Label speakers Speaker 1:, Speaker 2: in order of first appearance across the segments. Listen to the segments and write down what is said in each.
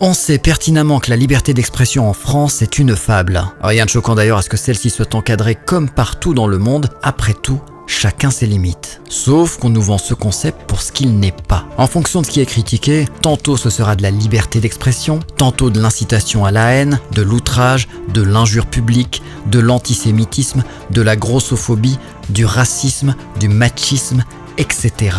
Speaker 1: On sait pertinemment que la liberté d'expression en France est une fable. Rien de choquant d'ailleurs à ce que celle-ci soit encadrée comme partout dans le monde. Après tout, chacun ses limites. Sauf qu'on nous vend ce concept pour ce qu'il n'est pas. En fonction de ce qui est critiqué, tantôt ce sera de la liberté d'expression, tantôt de l'incitation à la haine, de l'outrage, de l'injure publique, de l'antisémitisme, de la grossophobie, du racisme, du machisme, etc.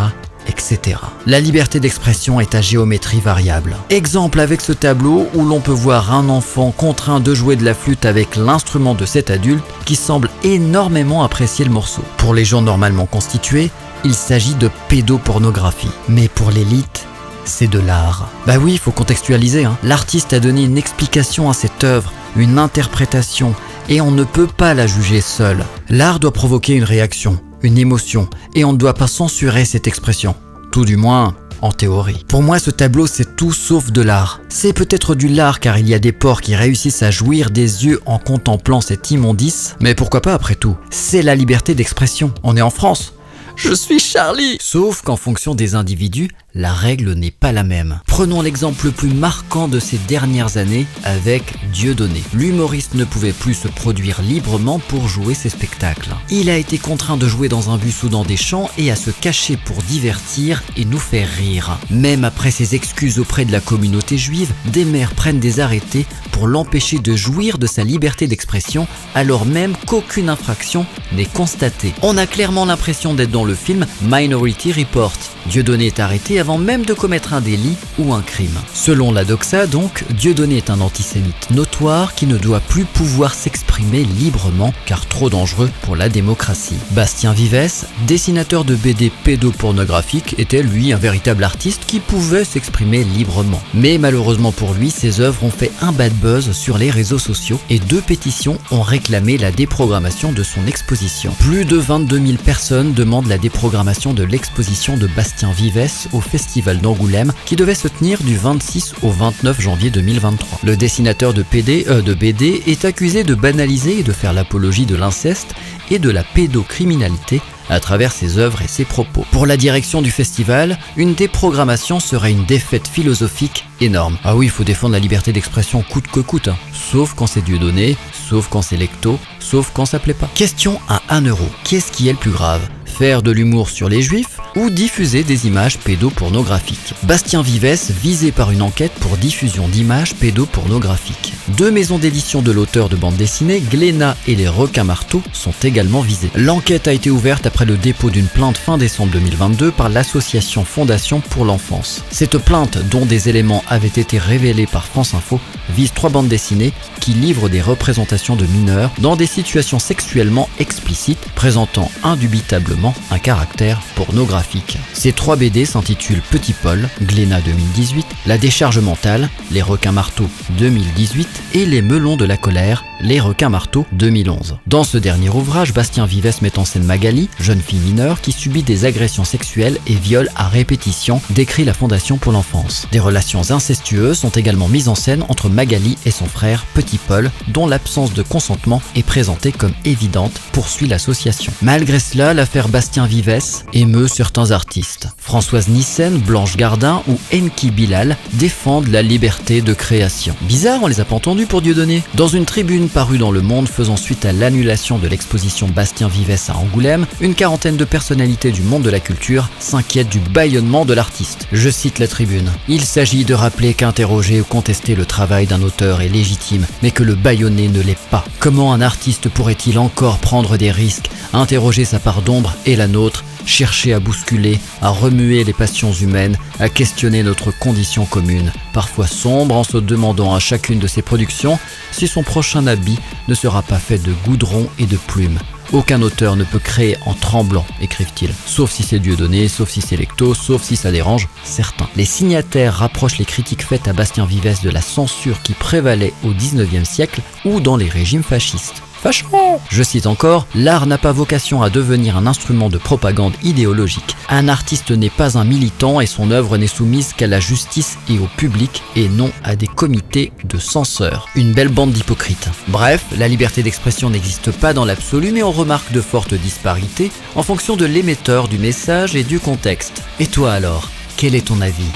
Speaker 1: etc. La liberté d'expression est à géométrie variable. Exemple avec ce tableau où l'on peut voir un enfant contraint de jouer de la flûte avec l'instrument de cet adulte qui semble énormément apprécier le morceau. Pour les gens normalement constitués, il s'agit de pédopornographie. Mais pour l'élite, c'est de l'art. Bah oui, il faut contextualiser, hein. L'artiste a donné une explication à cette œuvre, une interprétation, et on ne peut pas la juger seul. L'art doit provoquer une réaction, une émotion, et on ne doit pas censurer cette expression. Tout du moins, en théorie. Pour moi, ce tableau, c'est tout sauf de l'art. C'est peut-être du lard car il y a des porcs qui réussissent à jouir des yeux en contemplant cette immondice, mais pourquoi pas après tout? C'est la liberté d'expression. On est en France. Je suis Charlie. Sauf qu'en fonction des individus, la règle n'est pas la même. Prenons l'exemple le plus marquant de ces dernières années avec Dieudonné. L'humoriste ne pouvait plus se produire librement pour jouer ses spectacles. Il a été contraint de jouer dans un bus ou dans des champs et à se cacher pour divertir et nous faire rire. Même après ses excuses auprès de la communauté juive, des maires prennent des arrêtés pour l'empêcher de jouir de sa liberté d'expression alors même qu'aucune infraction n'est constatée. On a clairement l'impression d'être dans le film Minority Report. Dieudonné est arrêté avant même de commettre un délit ou un crime. Selon la doxa donc, Dieudonné est un antisémite notoire qui ne doit plus pouvoir s'exprimer librement car trop dangereux pour la démocratie. Bastien Vivès, dessinateur de BD pédopornographiques, était lui un véritable artiste qui pouvait s'exprimer librement. Mais malheureusement pour lui, ses œuvres ont fait un bad buzz sur les réseaux sociaux et 2 pétitions ont réclamé la déprogrammation de son exposition. Plus de 22 000 personnes demandent la déprogrammation de l'exposition de Bastien Vivès au Festival d'Angoulême qui devait se tenir du 26 au 29 janvier 2023. Le dessinateur de BD est accusé de banaliser et de faire l'apologie de l'inceste et de la pédocriminalité à travers ses œuvres et ses propos. Pour la direction du festival, une déprogrammation serait une défaite philosophique énorme. Ah oui, il faut défendre la liberté d'expression coûte que coûte, hein. Sauf quand c'est Dieudonné, sauf quand c'est Lecto, sauf quand ça plaît pas. Question à 1 euro. Qu'est-ce qui est le plus grave ? Faire de l'humour sur les juifs ou diffuser des images pédopornographiques. Bastien Vivès visé par une enquête pour diffusion d'images pédopornographiques. 2 maisons d'édition de l'auteur de bande dessinée, Glénat et les Requins-Marteaux, sont également visées. L'enquête a été ouverte après le dépôt d'une plainte fin décembre 2022 par l'association Fondation pour l'enfance. Cette plainte, dont des éléments avaient été révélés par France Info, vise 3 bandes dessinées qui livrent des représentations de mineurs dans des situations sexuellement explicites présentant indubitablement un caractère pornographique. Ces 3 BD s'intitulent Petit Paul, Glénat 2018, La décharge mentale, Les Requins-Marteaux 2018 et Les Melons de la colère, Les Requins-Marteaux 2011. Dans ce dernier ouvrage, Bastien Vivès met en scène Magali, jeune fille mineure qui subit des agressions sexuelles et viols à répétition, décrit la Fondation pour l'enfance. Des relations incestueuses sont également mises en scène entre Magali et son frère Petit Paul, dont l'absence de consentement est présentée comme évidente, poursuit l'association. Malgré cela, l'affaire Bastien Vivès émeut certains artistes. Françoise Nyssen, Blanche Gardin ou Enki Bilal défendent la liberté de création. Bizarre, on les a pas entendus pour Dieudonné. Dans une tribune parue dans Le Monde faisant suite à l'annulation de l'exposition Bastien Vivès à Angoulême, une quarantaine de personnalités du monde de la culture s'inquiètent du bâillonnement de l'artiste. Je cite la tribune. « Il s'agit de rappeler qu'interroger ou contester le travail d'un auteur est légitime, mais que le bâillonner ne l'est pas. Comment un artiste pourrait-il encore prendre des risques, interroger sa part d'ombre et la nôtre, chercher à bousculer, à remuer les passions humaines, à questionner notre condition commune, parfois sombre en se demandant à chacune de ses productions si son prochain habit ne sera pas fait de goudron et de plumes. Aucun auteur ne peut créer en tremblant, écrivent-ils. Sauf si c'est Dieudonné, sauf si c'est Lecto, sauf si ça dérange certains. Les signataires rapprochent les critiques faites à Bastien Vivès de la censure qui prévalait au XIXe siècle ou dans les régimes fascistes. Vachement. Je cite encore, l'art n'a pas vocation à devenir un instrument de propagande idéologique. Un artiste n'est pas un militant et son œuvre n'est soumise qu'à la justice et au public et non à des comités de censeurs. Une belle bande d'hypocrites. Bref, la liberté d'expression n'existe pas dans l'absolu mais on remarque de fortes disparités en fonction de l'émetteur du message et du contexte. Et toi alors, quel est ton avis ?